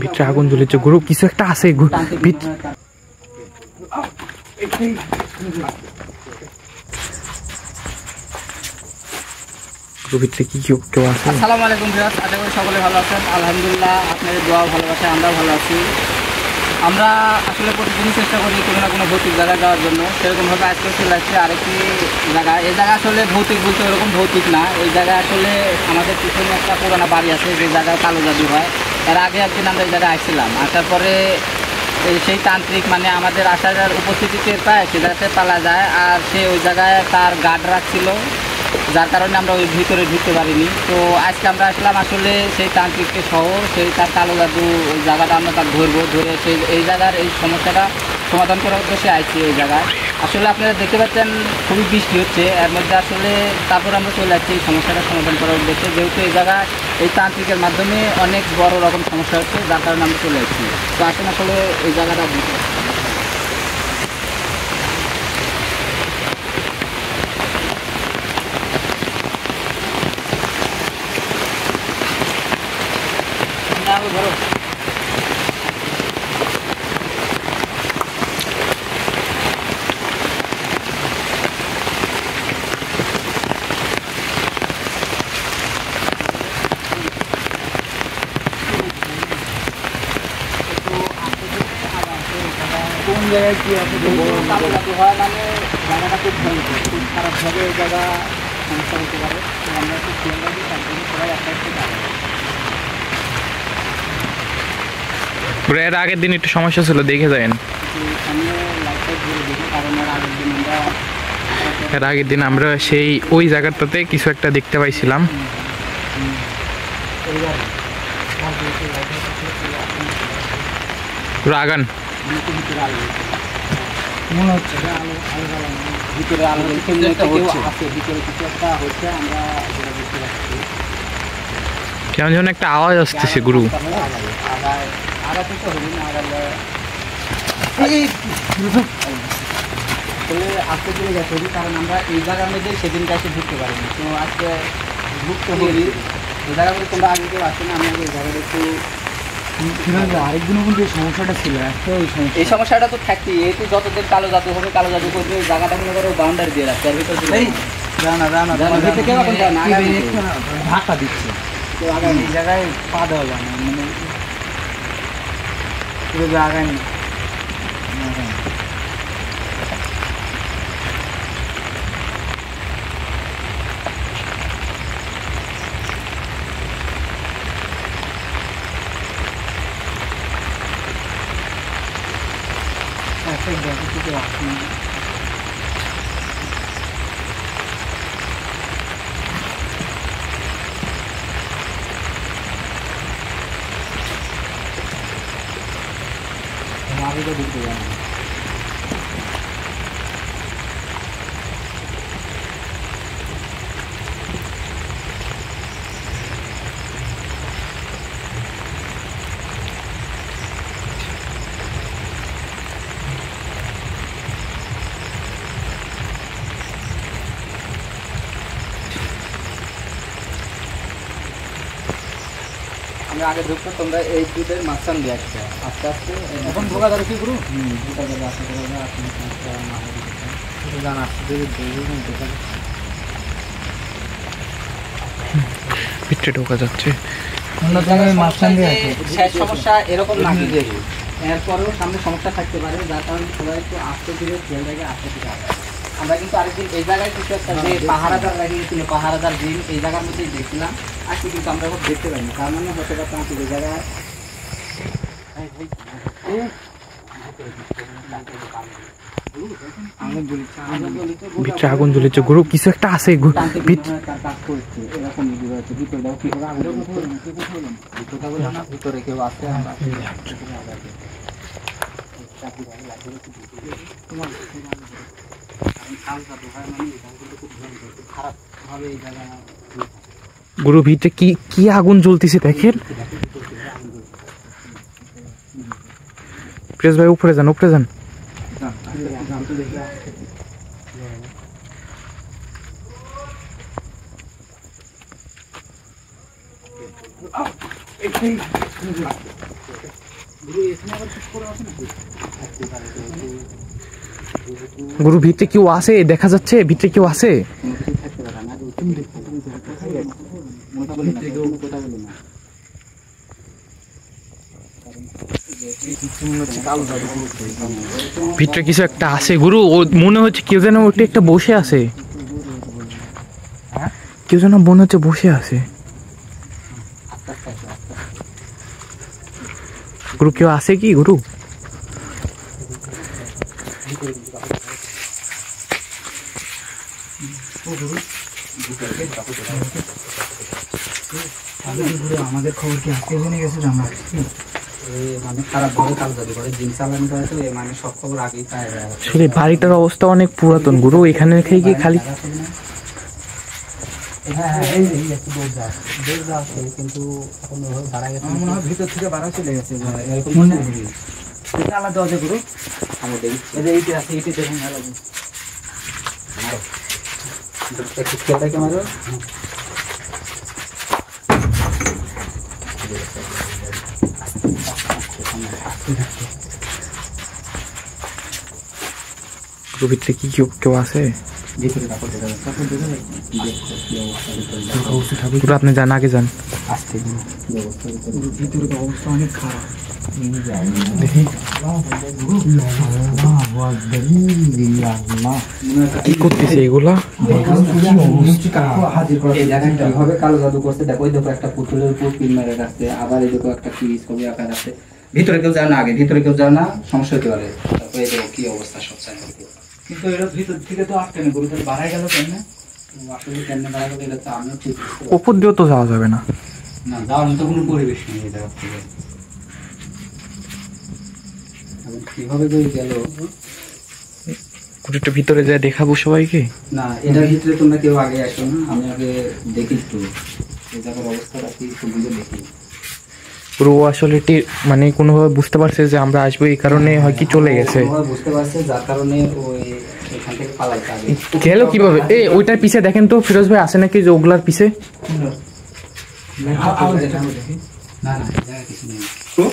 ভিতরে আগুন জ্বলেছে গুরু, কিছু একটা আছে ভিতরে কি কেউ আছে? আসসালামু আলাইকুম ভিউয়ার্স, আশা করি সকলে ভালো আছেন। আলহামদুলিল্লাহ, আপনাদের দোয়া ভালোবাসা আমরাও ভালো আছি। আমরা আসলে প্রতিদিনই চেষ্টা করি কোনো না কোনো ভৌতিক জায়গায় যাওয়ার জন্য। সেরকমভাবে আজকে চলে আসছে আরেকটি জায়গা। এই জায়গা আসলে ভৌতিক বলতে ওরকম ভৌতিক না। এই জায়গায় আসলে আমাদের পিছনে একটা পুরানো বাড়ি আছে, যে জায়গায় কালো জাদু হয়। এর আগে একদিন আমরা এই জায়গায় আসছিলাম, আসার পরে সেই তান্ত্রিক মানে আমাদের আসার উপস্থিতি টের পায়, সে জায়গাতে পালা যায়। আর সে ওই জায়গায় তার গার্ড রাখছিল, যার কারণে আমরা ওই ভিতরে ঢুকতে পারিনি। তো আজকে আমরা আসলাম আসলে সেই তান্ত্রিককে সহ, সেই তার কালো জাদু ওই জায়গাটা আমরা তার ধরে সেই এই জায়গার এই সমস্যাটা সমাধান করার উদ্দেশ্যে আইছি এই জায়গায়। আসলে আপনারা দেখতে পাচ্ছেন খুবই বৃষ্টি হচ্ছে, এর মধ্যে আসলে তারপর আমরা চলে যাচ্ছি এই সমস্যাটা সমাধান করার উদ্দেশ্যে। যেহেতু এই জায়গায় এই তান্ত্রিকের মাধ্যমে অনেক বড় রকম সমস্যা হচ্ছে, যার কারণে আমরা চলে যাচ্ছি। তো আসলে আসলে এই জায়গাটা ধরো কোন জায়গায় কি আছে কালো জাদু হয়, মানে জায়গাটা খুব ভয়ঙ্কর, খুব খারাপভাবে এই জায়গা সমস্যা হতে পারে। আমরা একটু খেয়াল রাখি, তার জন্য সবাই একটা একটু এর আগের দিন একটু সমস্যা ছিল, দেখে যাবেন। এর আগের দিন আমরা সেই ওই জায়গাটাতে কিছু একটা দেখতে পাইছিলাম। আগান মনে হচ্ছে ভিতরে আলো আছে, ভিতরে কিছু একটা হচ্ছে, আমরা দেখতে পাচ্ছি। কেমন যেন একটা আওয়াজ আসতেছে গুরু। আজকে চলে গেছে, কারণ আমরা এই জায়গার মধ্যে সেদিনটা এসে ঢুকতে পারিনি। তো আজকে ঢুকতে হলি এই জায়গার মধ্যে তোমরা আগে কেউ আসে না। আমি এই জায়গাটা একটু আরেকদিনও কিন্তু এই সমস্যাটা ছিল, এই সমস্যাটা তো থাকতেই। এতে যতদিন কালো জাদু হবে, কালো জাদু করবে, ওই জায়গাটা মনে করো বাউন্ডারি দিয়ে রাখছে, এর ভিতরে ধাক্কা দিচ্ছে। তো আগায় এই জায়গায় পা দেওয়া যায় না, মানে কীভাবে আগায় না। আগে তো ঢুকতে যায় না। আমরা আগে ঢুকতো, তোমরা এই দুধের মাঝখান দিয়ে আসছে আস্তে আস্তে। এখন ঢোকা যাবে কি গুরু? ঢোকা যাবে, আস্তে ঢোকা যাবে, আপনি জান আসতে ভিতরে ঢোকা যাচ্ছে। সমস্যা এরকম না, এরপরেও সামনে সমস্যা থাকতে পারে, যার কারণে সবাই একটু আস্তে ধীরে খেয়াল রেখে আস্তে ধীরে আসে। আমরা কিন্তু আরেকদিন এই জায়গায় কিছু একটা যে পাহারাদার লাগিয়েছিল, পাহারাদার দিন এই জায়গার মধ্যেই দেখছিলাম। আজকে কিন্তু আমরা এখন দেখতে পাইনি, তার মানে হতে পারতাম এই জায়গায় ভিতরে আগুন জ্বলেছে গুরু, কিছু একটা আছে ভিতরে কেউ আছে। গুরু ভিতরে কি কি আগুন জ্বলতেছে দেখেন। প্রেস ভাই উপরে যান, উপরে যান। গুরু ভিতরে কেউ আছে? দেখা যাচ্ছে ভিতরে কেউ আছে? ভিতরে কিছু একটা আছে গুরু, ও মনে হচ্ছে কেউ যেন ওটা একটা বসে আছে, কেউ যেন মনে হচ্ছে বসে আছে। গুরু কেউ আছে কি গুরু? আমাদের খবর কি আজকে জেনে গেছে? আমরা মানে খারাপ ভাবে কাজ করে দিন চালানো করে, তো মানে সব খবর আগেই পায়। আসলে বাড়িটার অবস্থা অনেক পুরাতন গুরু, এখানে রেখে গিয়ে খালি কিন্তু মনে হয় ভিতর থেকে বাড়া চলে গেছে। আলাদা আছে গুরু, আমাদের এইটা আছে, এইটা দেখুন ক্যামেরা। ভিতরে কি কেউ আছে? আপনি যান, আগে যান। ভিতরে তো অবস্থা অনেক খারাপ। কি করতেছে এগুলা? কালো জাদু করছে, দেখো দেখো একটা পুতুলের উপর পিন মেরে রাখছে, আবার এই দেখো একটা কি ছবি আঁকা রাখছে। ভিতরে কেউ যায় না, আগে ভিতরে কেউ যায় না, সমস্যা হতে পারে। তারপরে দেখো কি অবস্থা সব চাই, কিন্তু এটা ভিতর থেকে তো আটকে নেই, গরুদের বাড়াই গেল কেন? আসলে কেন বাড়া গেল এটা তো আমিও ঠিক উপর দিয়েও তো যাওয়া যাবে না। না, যাওয়ার মতো কোনো পরিবেশ নেই এই জায়গা থেকে। কিভাবে যে গেল? একটু ভিতরে যায় দেখাবো সবাইকে। না, এটার ভিতরে তোমরা কেউ আগে আসো না, আমি আগে দেখি একটু এই জায়গার অবস্থাটা কি, একটু বুঝে দেখি। পুরো আসলে মানে কোনোভাবে বুঝতে পারছে যে আমরা আসবো, এই কারণে হয় কি চলে গেছে, বুঝতে পারছে, যার কারণে ওই এখান থেকে পালাইতে হবে। গেল কিভাবে? এই ওইটার পিছে দেখেন তো ফিরোজ ভাই, আছে নাকি যে ওগুলার পিছে? না না, জায়গা কিছু নেই। তো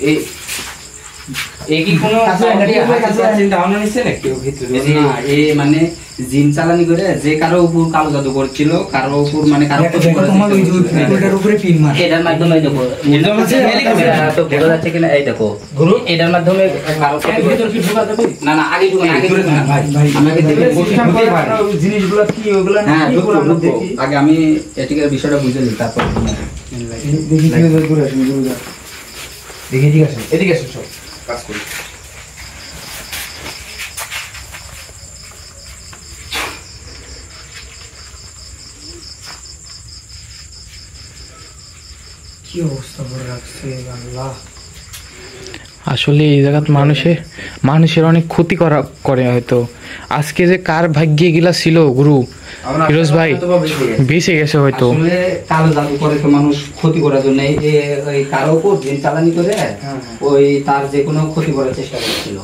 এই কি কোনো মানে জিন চালানি করে যে কারো উপর কালো জাদু করছিল, কারো উপর মানে কারো এটার মাধ্যমে দেখো বোঝা যাচ্ছে কিনা, এই দেখো এটার মাধ্যমে না না আগে জিনিসগুলো কি ওগুলো আগে আমি এটিকার বিষয়টা বুঝে নিই, তারপর দেখি। ঠিক আছে, এদিকে আসুন, সব কাজ করি। কি অবস্থা করে রাখছে আল্লাহ। আসলে এই জায়গাত মানুষের অনেক ক্ষতি করে হয়তো। আজকে যে কার ভাগ্যে গিলা ছিল গুরু, ফিরোজ ভাই বেঁচে গেছে হয়তো। কালো জাদু করে তো মানুষ ক্ষতি করার জন্য এই কারো উপর দিন চালানি করে ওই তার যে কোনো ক্ষতি করার চেষ্টা করছিল।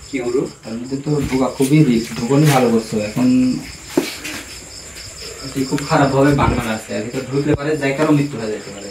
কি হলো তার মধ্যে তো ঢোকা খুবই রিস্ক, ঢুকনি ভালো করছো। এখন খুব খারাপ ভাবে বাংলা আছে, আর ভিতরে ঢুকলে পারে যাই কারো মৃত্যু হয়ে যেতে পারে।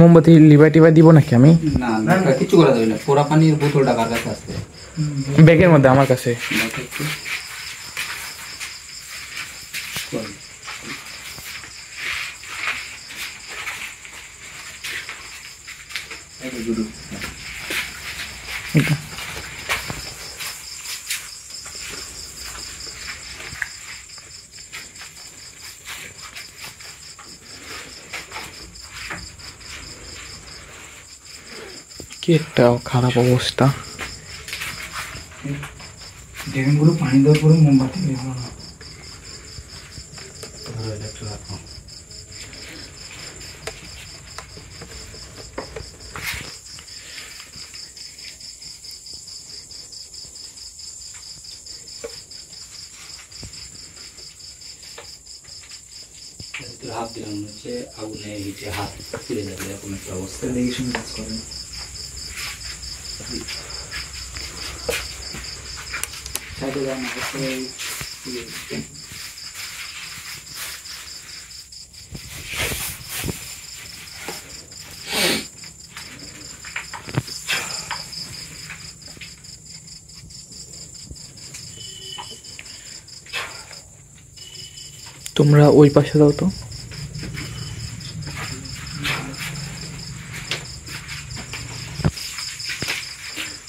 মোমবাতি লিভার টিভার দিব নাকি আমি? না কিছু করা যাবে না, পোড়া পানির বোতলটা কার কাছে আছে? ব্যাগের মধ্যে আমার কাছে। কি একটা খারাপ অবস্থা। দেখেন পুরো পানি দেওয়ার পরে মোমবাতি বের হলো না। হাত দিলাম হচ্ছে আগুনে হিটে হাত ফিরে যাবে এরকম একটা অবস্থা। দেখে শুনে কাজ করেন। সাইডে যান তোমরা ওই পাশে দাও তো।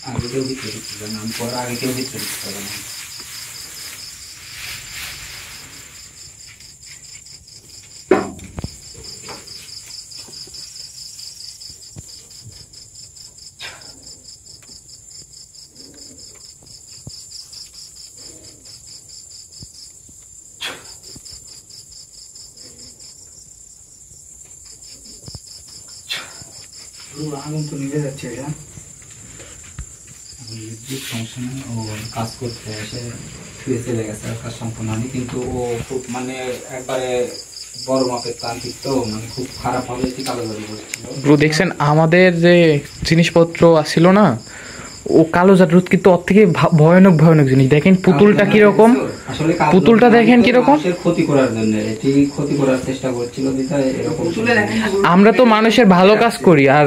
আগে কেউ ভিতরে ঢুকতে পারে না, আমি পর আগে কেউ ভিতরে ঢুকতে পারে না। আগুন তো নিভে যাচ্ছে এটা। বিদ্যুৎ সমস্যা নেই, ও কাজ করতে এসে ফিরে চলে গেছে, কাজ সম্পূর্ণ হয়নি। কিন্তু ও খুব মানে একবারে বড় মাপের তান্ত্রিক, তো মানে খুব খারাপ ভাবে কালো জাদু করেছিল। ব্রো দেখছেন আমাদের যে জিনিসপত্র আসছিল না, ও কালো জাদুর কিন্তু ওর থেকে ভয়ানক ভয়ানক জিনিস। দেখেন পুতুলটা কিরকম, আসলে পুতুলটা দেখেন কিরকম, ক্ষতি করার জন্য এটি ক্ষতি করার চেষ্টা করছিল। এরকম আমরা তো মানুষের ভালো কাজ করি, আর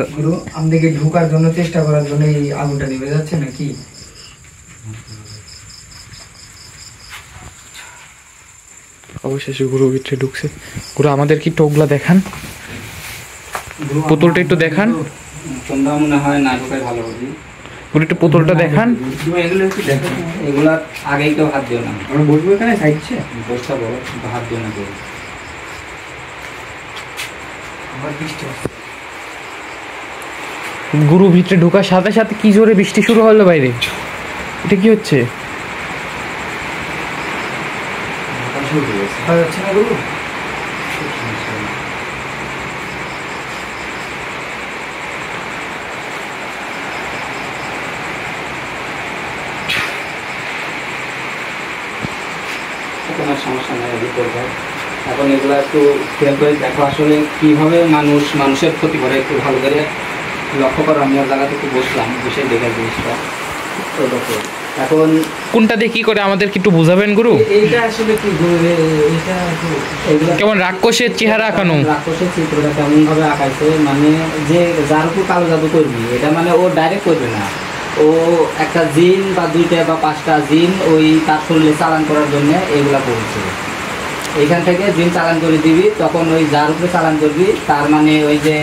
আমাদেরকে ঢোকার জন্য চেষ্টা করার জন্য এই আগুনটা নিভে যাচ্ছে নাকি? অবশেষে গুরু ভিতরে ঢুকছে। গুরু আমাদের কি টোকলা দেখান, পুতুলটা একটু দেখান। তোমরা মনে হয় না ঢোকাই ভালো হবে। গুরু একটু পুতুলটা দেখান। এগুলা আগেই কেউ হাত দিও না। আমরা বসবো এখানে সাইডছে বসটা বড়, হাত দিও না কেউ। আবার বৃষ্টি আসছে। গুরু ভিতরে ঢোকার সাথে সাথে কি জোরে বৃষ্টি শুরু হলো বাইরে। এটা কি হচ্ছে? যাচ্ছে না গুরু? কোনো সমস্যা নেই, এখন এগুলো একটু খেয়াল করে দেখো আসলে কিভাবে মানুষের ক্ষতি করে, একটু ভালো করে লক্ষ্য করো। আমি ওর জায়গাতে একটু বসলাম, বসে দেখে জিনিসটা তো দেখো। এখন কোনটা দিয়ে কি করে আমাদের কি একটু বুঝাবেন গুরু? এইটা আসলে কি এটা এগুলো কেমন রাক্ষসের চেহারা আঁকানো, রাক্ষসের চিত্রটা কেমন ভাবে আঁকাইছে, মানে যে যার উপর কালো জাদু করবি এটা মানে ও ডাইরেক্ট করবে না, ও একটা জিন বা 2টা বা 5টা জিন ওই তার শরীরে চালান করার জন্য এগুলা করছে। এইখান থেকে জিন চালান করে দিবি, তখন ওই যার উপরে চালান করবি তার মানে ওই যে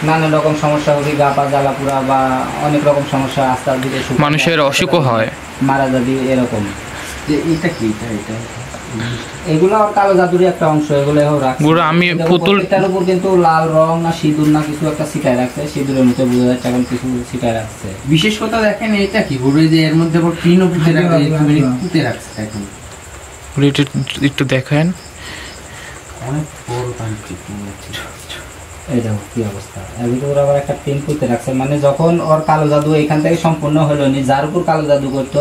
নানান রকম সমস্যা হবে, গা পা জ্বালা পুরা বা অনেক রকম সমস্যা আস্তে ধীরে মানুষের অসুখও হয়, মারা যাবি এরকম। এটা কি এটা এগুলো কালো জাদুরই একটা অংশ। এগুলো গুরু আমি পুতুলটার উপর কিন্তু লাল রং না সিঁদুর না কিছু একটা ছিটায় রাখছে, সিঁদুরের মধ্যে বোঝা যাচ্ছে এখন কিছু ছিটায় রাখছে। বিশেষ কথা দেখেন এটা কি গুরু, যে এর মধ্যে টিনও পুঁতে রাখছে। এখন একটু দেখেন অনেক বড় তান্ত্রিক। এই দেখো কি অবস্থা, এর ভিতরে আবার একটা টিন পুঁতে রাখছে। মানে যখন ওর কালো জাদু এখান থেকে সম্পূর্ণ হলো নি, যার উপর কালো জাদু করতো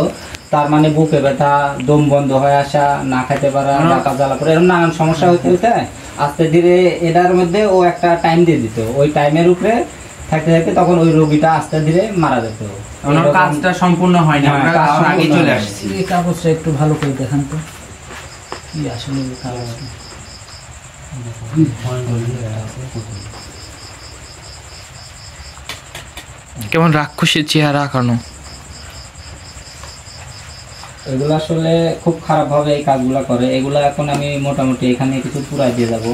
তার মানে বুকে ব্যথা, দম বন্ধ হয়ে আসা, না খাইতে পারা, ডাকা জ্বালা পড়া, এরকম নানান সমস্যা হইতে হইতে আস্তে ধীরে এটার মধ্যে ও একটা টাইম দিয়ে দিত। ওই টাইমের উপরে থাকতে থাকতে তখন ওই রোগীটা আস্তে ধীরে মারা যেত। ওনার কাজটা সম্পূর্ণ হয় না, আমরা আগে চলে আসছি। এই কাগজটা একটু ভালো করে দেখান তো কি আসলে কাগজ। কেমন রাক্ষসের চেহারা আঁকানো। এগুলো আসলে খুব খারাপ ভাবে এই কাজগুলো করে। এগুলো এখন আমি মোটামুটি এখানে কিছু পুরাই দিয়ে যাবো।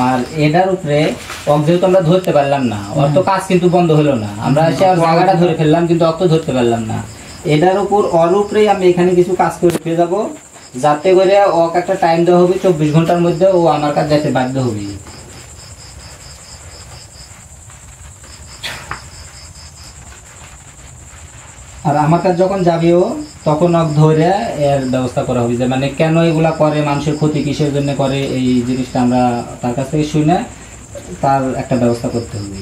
আর এটার উপরে যেহেতু আমরা ধরতে পারলাম না, ওর তো কাজ কিন্তু বন্ধ হলো না, আমরা এসে আর জায়গাটা ধরে ফেললাম কিন্তু অত ধরতে পারলাম না। এটার উপর ওর উপরেই আমি এখানে কিছু কাজ করে ফেলে যাবো, যাতে করে ওকে একটা টাইম দেওয়া হবে 24 ঘন্টার মধ্যে ও আমার কাছে যেতে বাধ্য হবে। আর আমার কাছে যখন যাবেও তখন ধরে এর ব্যবস্থা করা হবে, যে মানে কেন এগুলা করে, মানুষের ক্ষতি কিসের জন্য করে, এই জিনিসটা আমরা তার কাছ থেকে শুনে তার একটা ব্যবস্থা করতে হবে।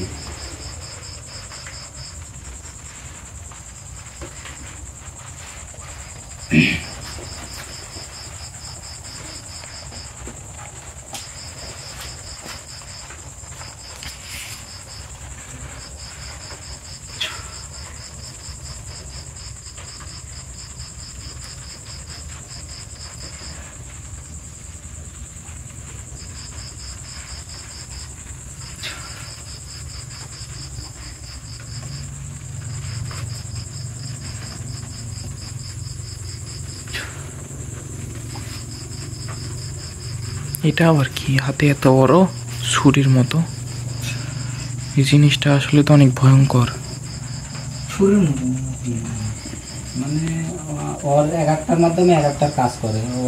এটা আবার কি হাতে এত বড় ছুরির মতো? এই জিনিসটা আসলে তো অনেক ভয়ঙ্কর। ছুরির মতো মানে ওর এক একটার মাধ্যমে এক একটা কাজ করে। ও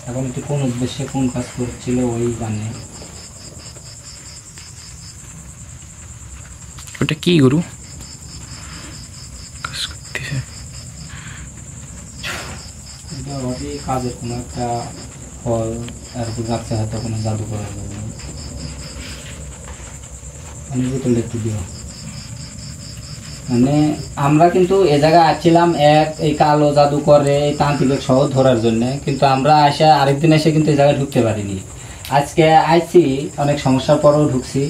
এখন একটু কোন উদ্দেশ্যে কোন কাজ করছিল ওই জানে। ওটা কি গুরু কাজ করতেছে? এটা ওরই কাজের কোনো একটা ফল আর কি রাখছে, হয়তো কোনো জাদু করার জন্য। আমি বোতলটা একটু দিও। মানে আমরা কিন্তু এ জায়গায় আসছিলাম এই কালো জাদু করে এই তান্ত্রিক সহ ধরার জন্য, কিন্তু আমরা আসা আরেকদিন এসে কিন্তু এই জায়গায় ঢুকতে পারিনি। আজকে আইছি অনেক সমস্যার পরেও ঢুকছি,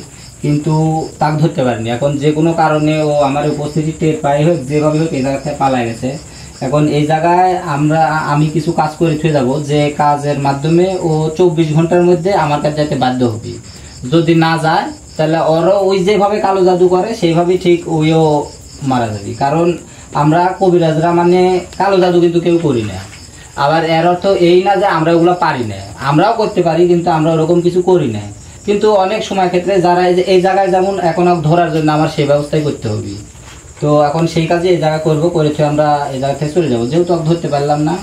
কিন্তু তাকে ধরতে পারিনি। এখন যে কোনো কারণে ও আমার উপস্থিতি টের পাই হোক যেভাবে হোক এই জায়গা থেকে পালাই গেছে। এখন এই জায়গায় আমি কিছু কাজ করে থুয়ে যাবো, যে কাজের মাধ্যমে ও 24 ঘন্টার মধ্যে আমার কাছে যেতে বাধ্য হবে। যদি না যায় তাহলে ওরও ওই যেভাবে কালো জাদু করে সেইভাবেই ঠিক ওইও মারা যাবে। কারণ আমরা কবিরাজরা মানে কালো জাদু কিন্তু কেউ করি না। আবার এর অর্থ এই না যে আমরা ওগুলো পারি না, আমরাও করতে পারি, কিন্তু আমরা ওরকম কিছু করি না। কিন্তু অনেক সময় ক্ষেত্রে যারা এই জায়গায় যেমন এখন ধরার জন্য আমার সেই ব্যবস্থাই করতে হবে। তো এখন সেই কাজে এই জায়গা করবো, করেছি আমরা এই জায়গা থেকে চলে যাবো, যেহেতু ধরতে পারলাম না।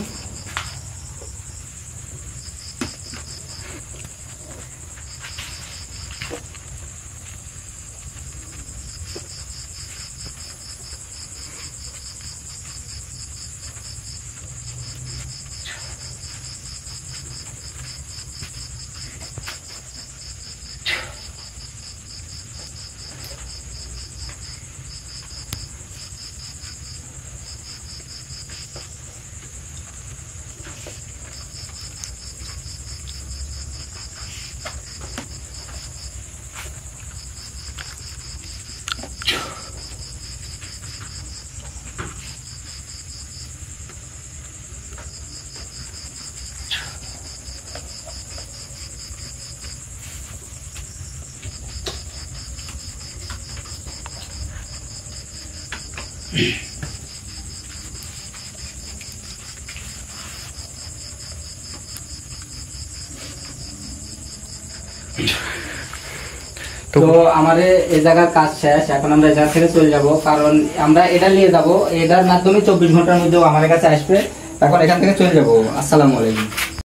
তো আমাদের এই জায়গার কাজ শেষ। এখন আমরা এই জায়গা থেকে চলে যাব, কারণ আমরা এটা নিয়ে যাব, এটার মাধ্যমে 24 ঘন্টার মধ্যে আমাদের কাছে আসবে। এখন এখান থেকে চলে যাব। আসসালামু আলাইকুম।